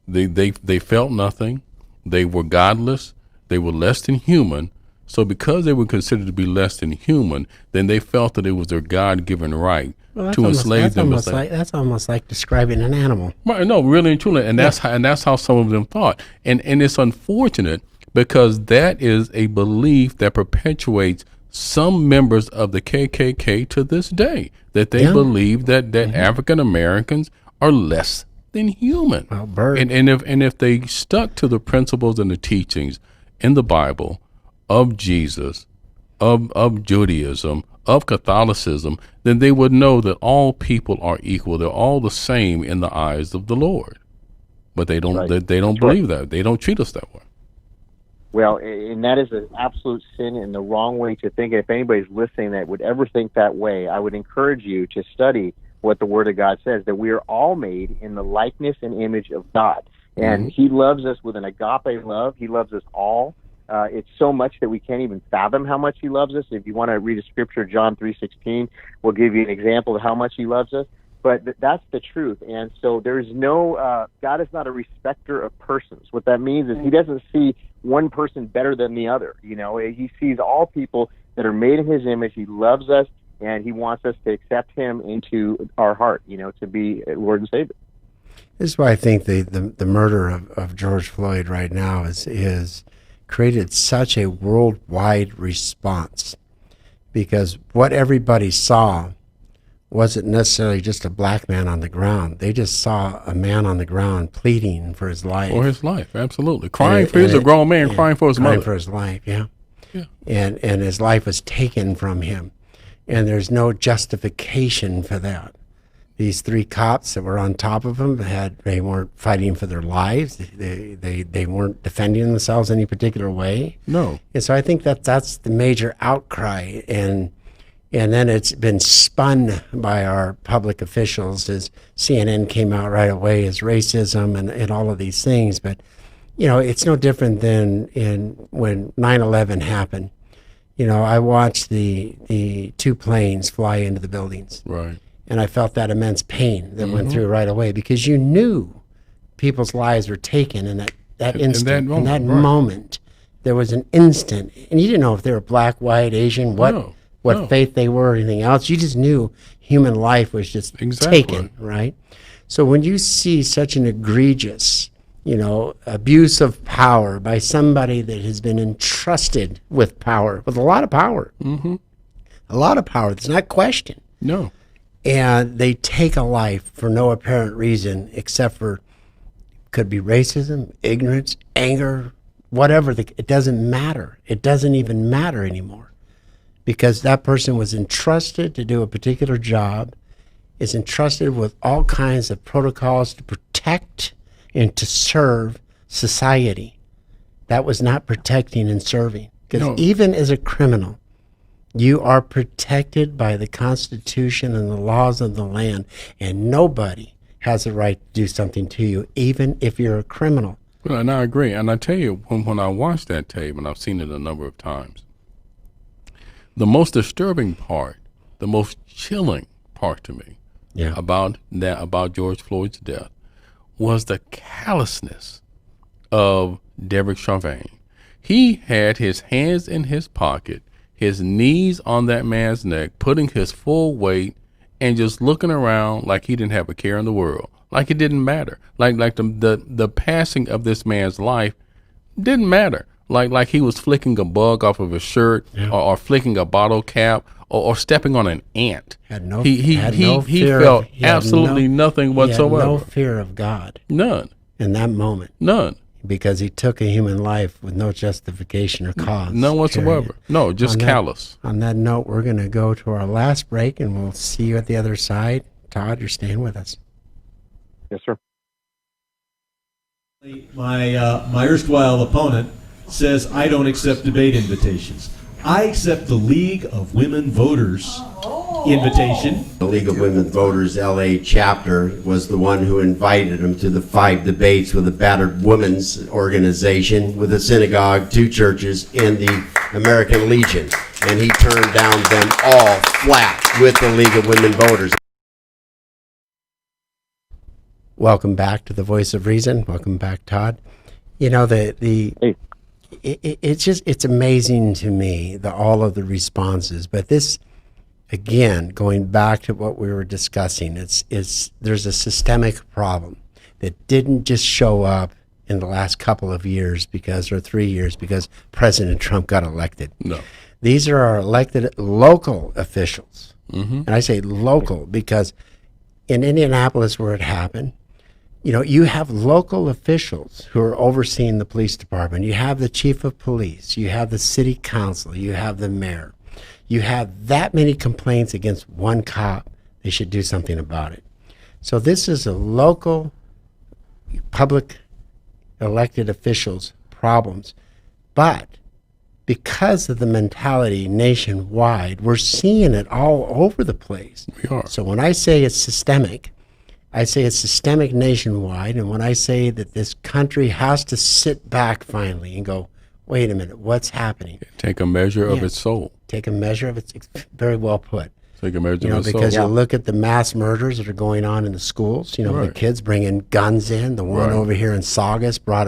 they felt nothing, they were godless, they were less than human. So because they were considered to be less than human, then they felt that it was their God-given right to enslave them. That's almost like describing an animal. Right, no, really and truly, and that's how some of them thought. And it's unfortunate, because that is a belief that perpetuates some members of the KKK to this day, that they Yeah. believe that African Americans are less than human. Well, Bert. And if they stuck to the principles and the teachings in the Bible of Jesus, of Judaism, of Catholicism, then they would know that all people are equal. They're all the same in the eyes of the Lord. But they don't. Right. They don't That's right. believe that. They don't treat us that way. Well, and that is an absolute sin and the wrong way to think. If anybody's listening that would ever think that way, I would encourage you to study what the Word of God says, that we are all made in the likeness and image of God. And He loves us with an agape love. He loves us all. It's so much that we can't even fathom how much He loves us. If you want to read a scripture, John 3:16 will give you an example of how much He loves us. But that's the truth. And so there's no, God is not a respecter of persons. What that means is He doesn't see one person better than the other. You know, He sees all people that are made in His image. He loves us, and He wants us to accept Him into our heart, you know, to be Lord and Savior. This is why I think the murder of George Floyd right now is created such a worldwide response, because what everybody saw wasn't necessarily just a black man on the ground. They just saw a man on the ground pleading for his life. For his life, absolutely. Crying for a grown man crying for his crying mother. for his life, yeah. And his life was taken from him. And there's no justification for that. These three cops that were on top of him they weren't fighting for their lives. They weren't defending themselves any particular way. No. And so I think that's the major outcry, and then it's been spun by our public officials as CNN came out right away as racism and all of these things. But, you know, it's no different than when 9/11 happened. You know, I watched the two planes fly into the buildings. Right. And I felt that immense pain that went through right away, because you knew people's lives were taken in that instant, in that moment. There was an instant, and you didn't know if they were black, white, Asian, what faith they were, or anything else. You just knew human life was just taken, right? So when you see such an egregious, you know, abuse of power by somebody that has been entrusted with power, with a lot of power, a lot of power that's not questioned. No. And they take a life for no apparent reason except for, could be racism, ignorance, anger, whatever. It doesn't matter. It doesn't even matter anymore, because that person was entrusted to do a particular job, is entrusted with all kinds of protocols to protect and to serve society. That was not protecting and serving. Because even as a criminal, you are protected by the Constitution and the laws of the land, and nobody has the right to do something to you, even if you're a criminal. Well, and I agree. And I tell you, when I watched that tape, and I've seen it a number of times, the most disturbing part, the most chilling part to me about George Floyd's death was the callousness of Derek Chauvin. He had his hands in his pocket, his knees on that man's neck, putting his full weight, and just looking around like he didn't have a care in the world, like it didn't matter, like the passing of this man's life didn't matter, like he was flicking a bug off of his shirt, or flicking a bottle cap, or stepping on an ant. He felt absolutely nothing whatsoever. He had no fear of God. None. In that moment. None. Because he took a human life with no justification or cause. None whatsoever. Period. No, just callous. On that note, we're going to go to our last break, and we'll see you at the other side. Todd, you're staying with us. Yes, sir. My erstwhile opponent says I don't accept debate invitations. I accept the League of Women Voters invitation. The League of Women Voters LA chapter was the one who invited him to the 5 debates with the battered women's organization, with a synagogue, 2 churches, and the American Legion. And he turned down them all flat with the League of Women Voters. Welcome back to the Voice of Reason. Welcome back, Todd. You know, it's amazing to me, all of the responses. But this, again, going back to what we were discussing, there's a systemic problem that didn't just show up in the last couple of years or 3 years because President Trump got elected. No. These are our elected local officials. Mm-hmm. And I say local because in Indianapolis where it happened, you have local officials who are overseeing the police department. You have the chief of police. You have the city council. You have the mayor. You have that many complaints against one cop. They should do something about it. So this is a local public elected officials' problems. But because of the mentality nationwide, we're seeing it all over the place. We are. So when I say it's systemic, I say it's systemic nationwide. And when I say that this country has to sit back finally and go, wait a minute, what's happening? Take a measure of its soul. Take a measure of its, very well put. Take a measure of its soul. Because you look at the mass murders that are going on in the schools, the kids bringing guns in. The one over here in Saugus brought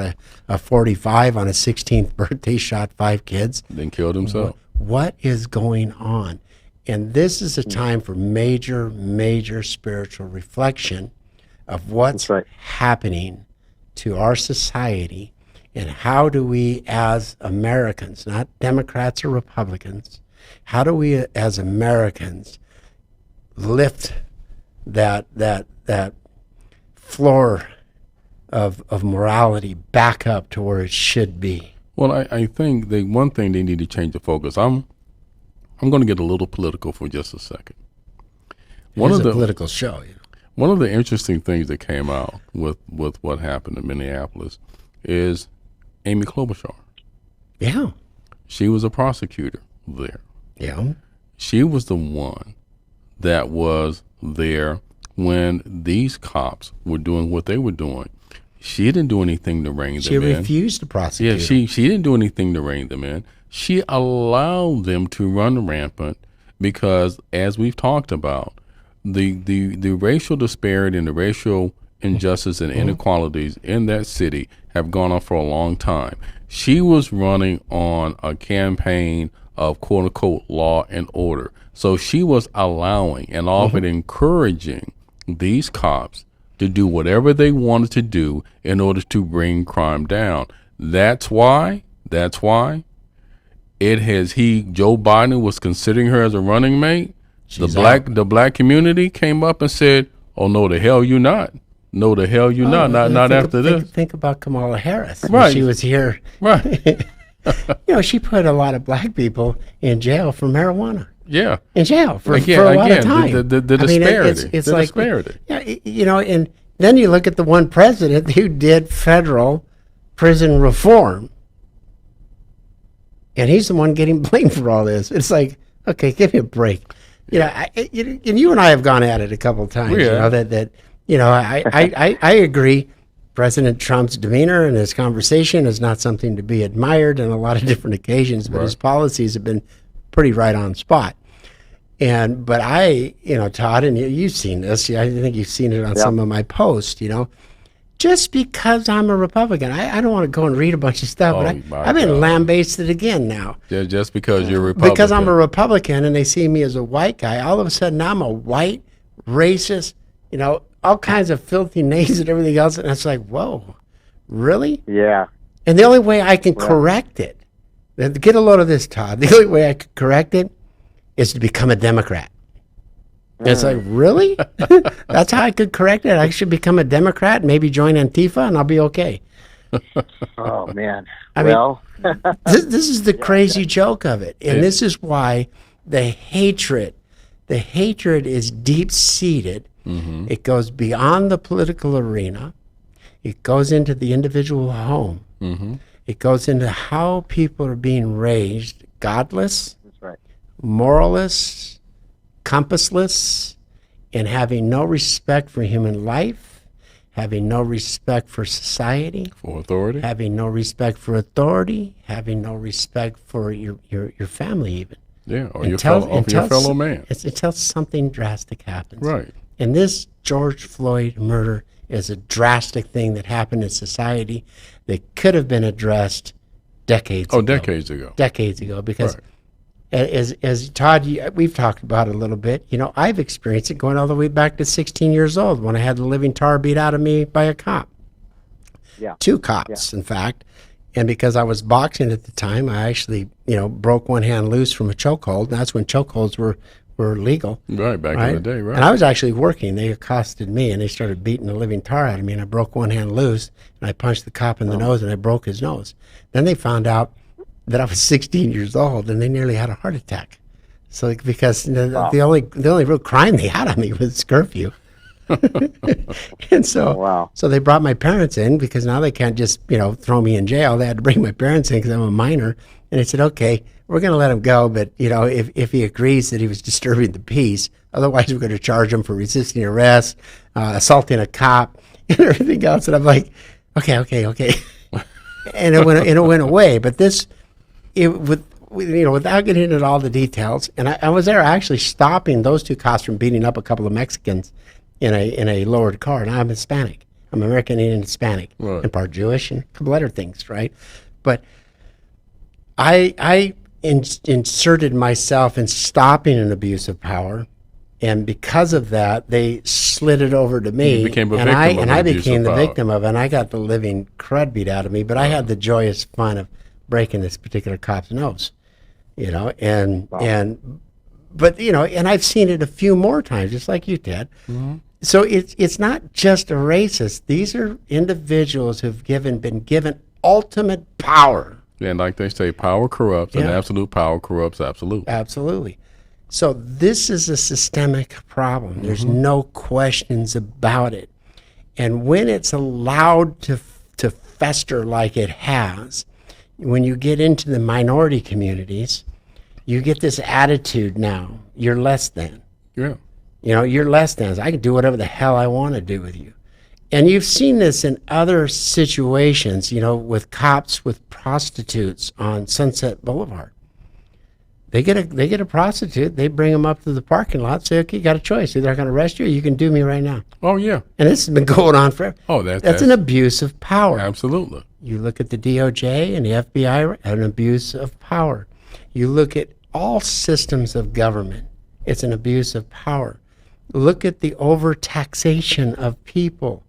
a 45 on his 16th birthday, shot 5 kids. Then killed himself. What is going on? And this is a time for major, major spiritual reflection of what's happening to our society and how do we as Americans, not Democrats or Republicans, how do we as Americans lift that floor of morality back up to where it should be? Well, I think one thing they need to change the focus. I'm going to get a little political for just a second. It's a political show. One of the interesting things that came out with what happened in Minneapolis is Amy Klobuchar. Yeah. She was a prosecutor there. Yeah. She was the one that was there when these cops were doing what they were doing. She didn't do anything to rein them in. She refused to prosecute. Yeah, she didn't do anything to rein them in. She allowed them to run rampant because, as we've talked about, the racial disparity and the racial injustice and inequalities in that city have gone on for a long time. She was running on a campaign of quote-unquote law and order. So she was allowing and often encouraging these cops to do whatever they wanted to do in order to bring crime down. That's why Joe Biden was considering her as a running mate. The black community came up and said, "Oh no, the hell you not. No, the hell you not. Not after this." Think about Kamala Harris. Right. When she was here. Right. She put a lot of black people in jail for marijuana. Yeah. In jail for a lot of time. The disparity. It's like disparity. Yeah, and then you look at the one president who did federal prison reform, and he's the one getting blamed for all this. It's like, okay, give me a break. And you and I have gone at it a couple of times. I agree. President Trump's demeanor and his conversation is not something to be admired on a lot of different occasions, but his policies have been pretty right on spot. But Todd, and you've seen this. I think you've seen it on some of my posts. Just because I'm a Republican, I don't want to go and read a bunch of stuff, but I've been lambasted again now. Yeah, just because you're a Republican. Because I'm a Republican and they see me as a white guy, all of a sudden I'm a white, racist, all kinds of filthy names and everything else. And it's like, whoa, really? Yeah. And the only way I can correct it, get a load of this, Todd, the only way I could correct it is to become a Democrat. And it's like, really? That's how I could correct it? I should become a Democrat, maybe join Antifa, and I'll be okay. Oh, man. This is the crazy joke of it. And this is why the hatred is deep-seated. Mm-hmm. It goes beyond the political arena. It goes into the individual home. Mm-hmm. It goes into how people are being raised, godless, moralists, compassless, and having no respect for human life, having no respect for society, for authority, having no respect for authority, having no respect for your family even. Yeah, or your fellow man. Until something drastic happens. Right. And this George Floyd murder is a drastic thing that happened in society that could have been addressed decades ago. Decades ago, because as Todd, we've talked about it a little bit. I've experienced it going all the way back to 16 years old when I had the living tar beat out of me by a cop. Yeah. 2 cops, in fact. And because I was boxing at the time, I actually, broke one hand loose from a chokehold. And that's when chokeholds were legal. Right, back in the day, right. And I was actually working. They accosted me, and they started beating the living tar out of me, and I broke one hand loose, and I punched the cop in the nose, and I broke his nose. Then they found out that I was 16 years old, and they nearly had a heart attack. So because the only real crime they had on me was curfew. And so they brought my parents in, because now they can't just throw me in jail. They had to bring my parents in because I'm a minor. And they said, okay, we're going to let him go, but if he agrees that he was disturbing the peace, otherwise we're going to charge him for resisting arrest, assaulting a cop, and everything else. And I'm like, okay. And it went away. But without getting into all the details, and I was there actually stopping those 2 cops from beating up a couple of Mexicans in a lowered car. And I'm Hispanic. I'm American Indian Hispanic, right, and part Jewish, and a couple other things, right? But I inserted myself in stopping an abuse of power, and because of that, they slid it over to me. You became a and victim of I abuse became of the power. victim of it, and I got the living crud beat out of me. But I had the joyous fun of breaking this particular cop's nose, and I've seen it a few more times, just like you, Ted. Mm-hmm. So it's not just a racist. These are individuals who've been given ultimate power. And like they say, power corrupts, and absolute power corrupts absolute. Absolutely. So this is a systemic problem. There's no questions about it. And when it's allowed to fester like it has, when you get into the minority communities, you get this attitude now, you're less than. Yeah. You're less than. I can do whatever the hell I want to do with you. And you've seen this in other situations, with cops with prostitutes on Sunset Boulevard. They get a prostitute, they bring them up to the parking lot, say, okay, you got a choice. Either I'm going to arrest you or you can do me right now. Oh, yeah. And this has been going on forever. Oh, that's an abuse of power. Absolutely. You look at the DOJ and the FBI, an abuse of power. You look at all systems of government, it's an abuse of power. Look at the overtaxation of people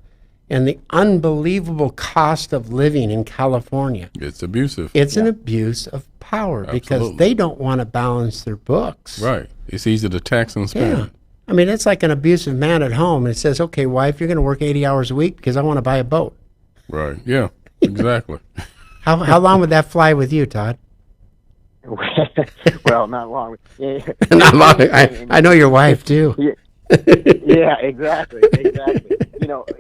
and the unbelievable cost of living in California. It's abusive. It's an abuse of power because they don't want to balance their books. Right. It's easy to tax and spend. Yeah. I mean, it's like an abusive man at home and says, okay, wife, you're going to work 80 hours a week because I want to buy a boat. Right. Yeah, exactly. How long would that fly with you, Todd? Well, not long. Not long. I know your wife, too. Yeah, exactly.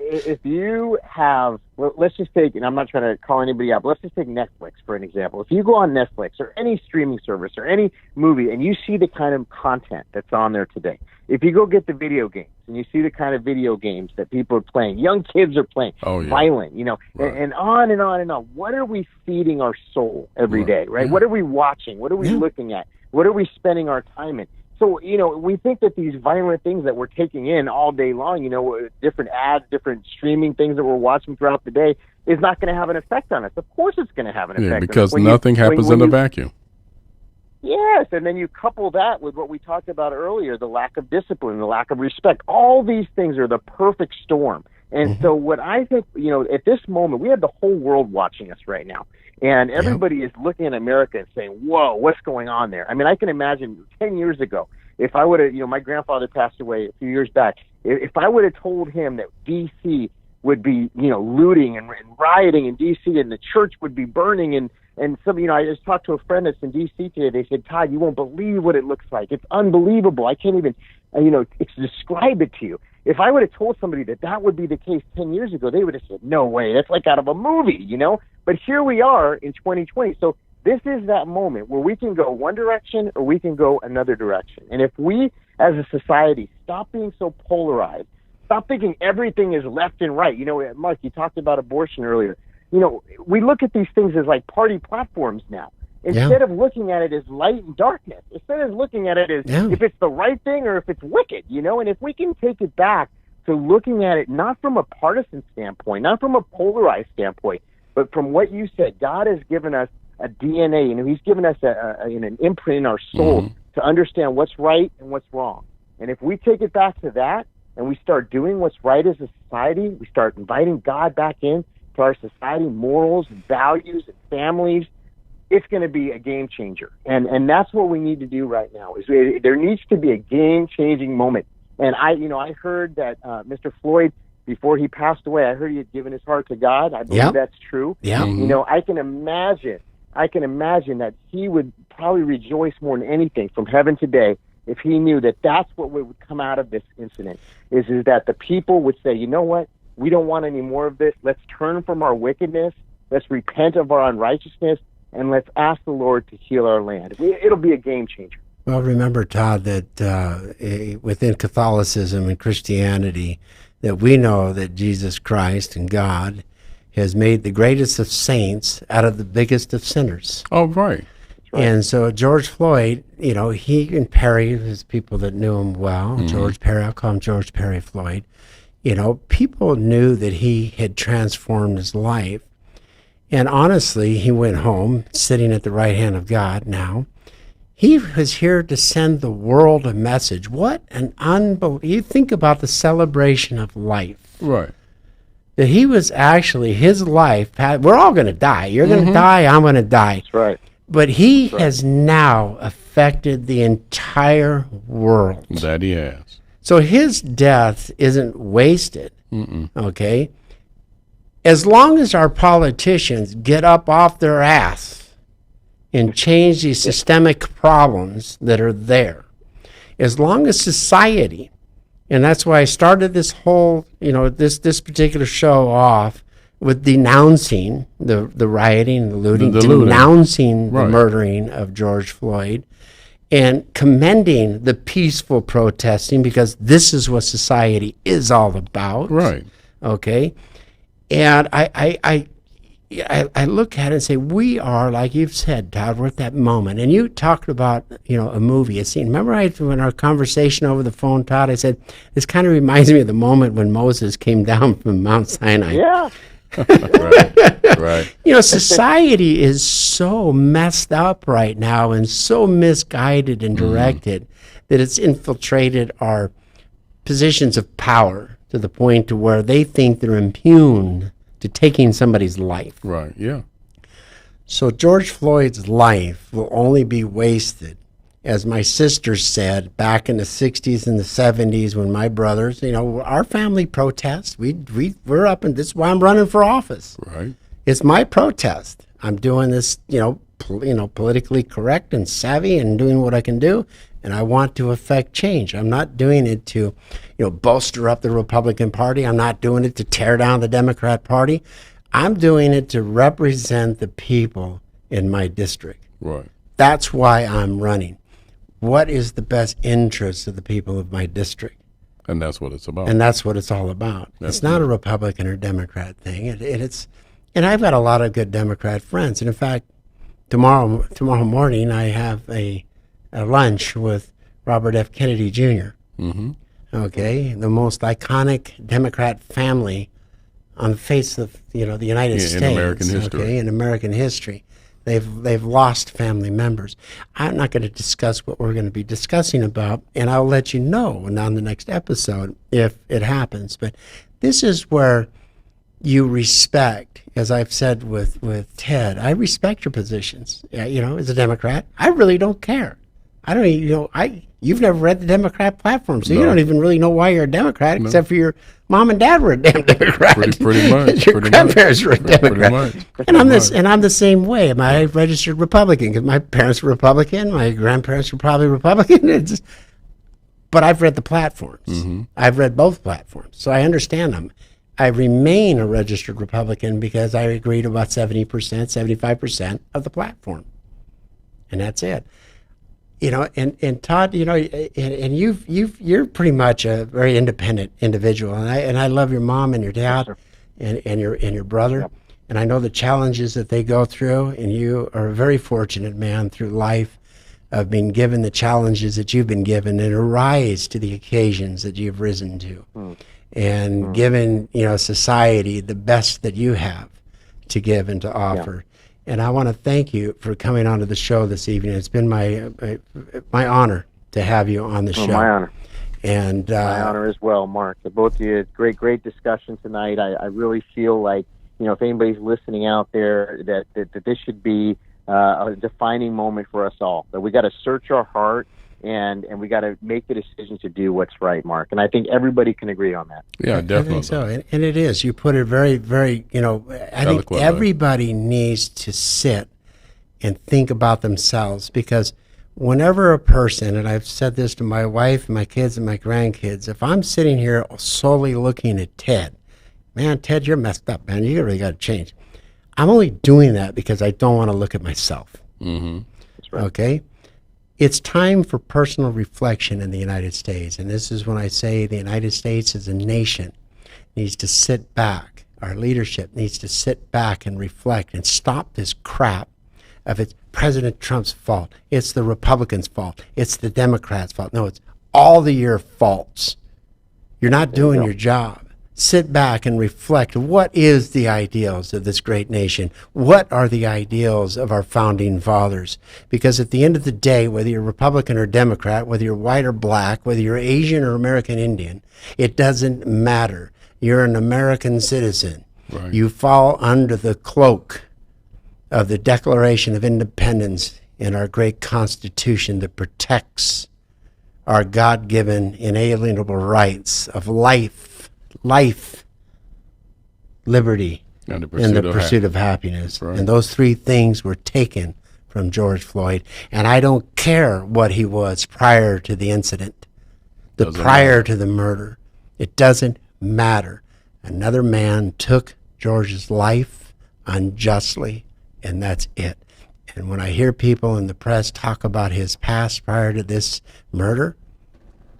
If you have, let's just take, and I'm not trying to call anybody out, but let's just take Netflix for an example. If you go on Netflix or any streaming service or any movie and you see the kind of content that's on there today, if you go get the video games and you see the kind of video games that people are playing, young kids are playing, violent, right, and on and on and on. What are we feeding our soul every day, right? Yeah. What are we watching? What are we looking at? What are we spending our time in? So, we think that these violent things that we're taking in all day long, different ads, different streaming things that we're watching throughout the day is not going to have an effect on us. Of course it's going to have an effect on us. Because nothing happens in a vacuum. Yes, and then you couple that with what we talked about earlier, the lack of discipline, the lack of respect. All these things are the perfect storm. And so what I think, at this moment, we have the whole world watching us right now. And everybody is looking at America and saying, whoa, what's going on there? I mean, I can imagine 10 years ago, if I would have, my grandfather passed away a few years back. If I would have told him that D.C. would be, looting and rioting in D.C. and the church would be burning and some, I just talked to a friend that's in D.C. today. They said, Todd, you won't believe what it looks like. It's unbelievable. I can't even, describe it to you. If I would have told somebody that would be the case 10 years ago, they would have said, no way, that's like out of a movie, But here we are in 2020. So this is that moment where we can go one direction or we can go another direction. And if we, as a society, stop being so polarized, stop thinking everything is left and right. Mark, you talked about abortion earlier. We look at these things as like party platforms now. Instead of looking at it as light and darkness, instead of looking at it as if it's the right thing or if it's wicked, and if we can take it back to looking at it not from a partisan standpoint, not from a polarized standpoint, but from what you said, God has given us a DNA, He's given us an imprint in our soul to understand what's right and what's wrong. And if we take it back to that and we start doing what's right as a society, we start inviting God back in, to our society, morals, and values, and families, it's going to be a game changer. And that's what we need to do right now. There needs to be a game-changing moment. And I heard that Mr. Floyd, before he passed away, I heard he had given his heart to God. I believe that's true. Yeah. I can imagine that he would probably rejoice more than anything from heaven today if he knew that that's what would come out of this incident, is that the people would say, you know what, we don't want any more of this. Let's turn from our wickedness. Let's repent of our unrighteousness, and let's ask the Lord to heal our land. It'll be a game changer. Well, remember, Todd, that within Catholicism and Christianity, that we know that Jesus Christ and God has made the greatest of saints out of the biggest of sinners. Oh, right. And so George Floyd, he and Perry, his people that knew him well, George Perry, I'll call him George Perry Floyd, people knew that he had transformed his life. And honestly, he went home, sitting at the right hand of God now. He was here to send the world a message. What an you think about the celebration of life. Right. That he was actually, his life, we're all going to die. You're going to die, I'm going to die. That's right. But he has now affected the entire world. That he has. So his death isn't wasted, okay? As long as our politicians get up off their ass and change these systemic problems that are there, as long as society, and that's why I started this whole, this particular show off with denouncing the rioting and the looting, denouncing the murdering of George Floyd, and commending the peaceful protesting, because this is what society is all about. Right. Okay? And I look at it and say, we are, like you've said, Todd, we're at that moment. And you talked about, a movie, a scene. Remember when our conversation over the phone, Todd, I said, this kind of reminds me of the moment when Moses came down from Mount Sinai. Yeah. Right. Society is so messed up right now and so misguided and directed that it's infiltrated our positions of power to the point to where they think they're immune to taking somebody's life. Right, yeah. So George Floyd's life will only be wasted, as my sister said back in the 60s and the 70s when my brothers, our family protests. We're up, and this is why I'm running for office. Right. It's my protest. I'm doing this, politically correct and savvy and doing what I can do, and I want to affect change. I'm not doing it to, bolster up the Republican Party. I'm not doing it to tear down the Democrat Party. I'm doing it to represent the people in my district. Right. That's why I'm running. What is the best interest of the people of my district? And that's what it's about. And that's what it's all about. It's not a Republican or Democrat thing. It's, and I've got a lot of good Democrat friends. And in fact, tomorrow morning I have a lunch with Robert F. Kennedy Jr. Okay, the most iconic Democrat family on the face of the United States. In American history. Okay, in American history. They've lost family members. I'm not going to discuss what we're going to be discussing about, and I'll let you know on the next episode if it happens. But this is where you respect, as I've said with Ted, I respect your positions. As a Democrat, I really don't care. I don't even, you've never read the Democrat platform, so you don't even really know why you're a Democrat, except for your mom and dad were a damn Democrat. Pretty much. Your grandparents were a Democrat. And I'm the same way. Am I a registered Republican? Because my parents were Republican, my grandparents were probably Republican. But I've read the platforms. I've read both platforms, so I understand them. I remain a registered Republican because I agree to about 70%, 75% of the platform, and that's it. And Todd, and you're pretty much a very independent individual, and I love your mom and your dad, and your brother, and I know the challenges that they go through, and you are a very fortunate man through life of being given the challenges that you've been given and arise to the occasions that you've risen to, and given society the best that you have to give and to offer. And I want to thank you for coming onto the show this evening. It's been my honor to have you on the show. My honor. And my honor as well, Mark. Both of you, great discussion tonight. I really feel like if anybody's listening out there, that this should be a defining moment for us all. That we got to search our heart and we got to make the decision to do what's right, Mark. And I think everybody can agree on that. Yeah, definitely. I think so, and it is. You put it very, very. I think everybody needs to sit and think about themselves, because whenever a person, and I've said this to my wife, my kids, and my grandkids, if I'm sitting here solely looking at Ted, man, Ted, you're messed up, man. You really got to change. I'm only doing that because I don't want to look at myself. Mm-hmm. That's right. Okay? It's time for personal reflection in the United States. And this is when I say the United States as a nation needs to sit back. Our leadership needs to sit back and reflect and stop this crap of it's President Trump's fault. It's the Republicans' fault. It's the Democrats' fault. No, it's all your faults. You're not doing your job. Sit back and reflect. What is the ideals of this great nation? What are the ideals of our founding fathers? Because at the end of the day, whether you're Republican or Democrat, whether you're white or black, whether you're Asian or American Indian, it doesn't matter. You're an American citizen. Right. You fall under the cloak of the Declaration of Independence in our great Constitution that protects our God-given inalienable rights of life, liberty, and the pursuit of happiness. Right. And those three things were taken from George Floyd. And I don't care what he was prior to the incident, prior to the murder. It doesn't matter. Another man took George's life unjustly, and that's it. And when I hear people in the press talk about his past prior to this murder,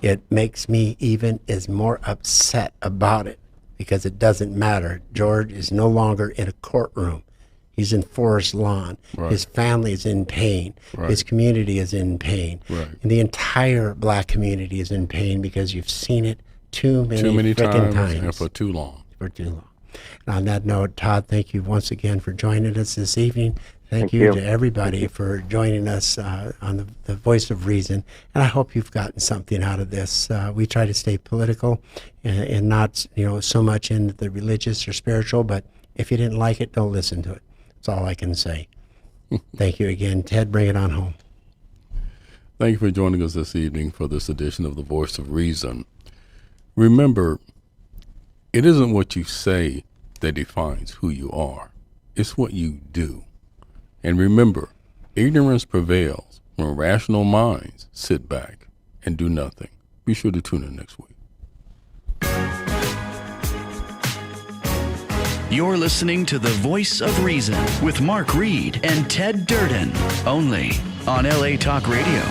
it makes me even as more upset about it, because it doesn't matter. George is no longer in a courtroom. He's in Forest Lawn. Right. His family is in pain. Right. His community is in pain. Right. And the entire black community is in pain because you've seen it too many freaking times. And for too long. For too long. And on that note, Todd, thank you once again for joining us this evening. Thank you to everybody for joining us on the Voice of Reason. And I hope you've gotten something out of this. We try to stay political and not, so much in the religious or spiritual, but if you didn't like it, don't listen to it. That's all I can say. Thank you again. Ted, bring it on home. Thank you for joining us this evening for this edition of the Voice of Reason. Remember, it isn't what you say that defines who you are. It's what you do. And remember, ignorance prevails when rational minds sit back and do nothing. Be sure to tune in next week. You're listening to The Voice of Reason with Mark Reed and Ted Durden, only on LA Talk Radio.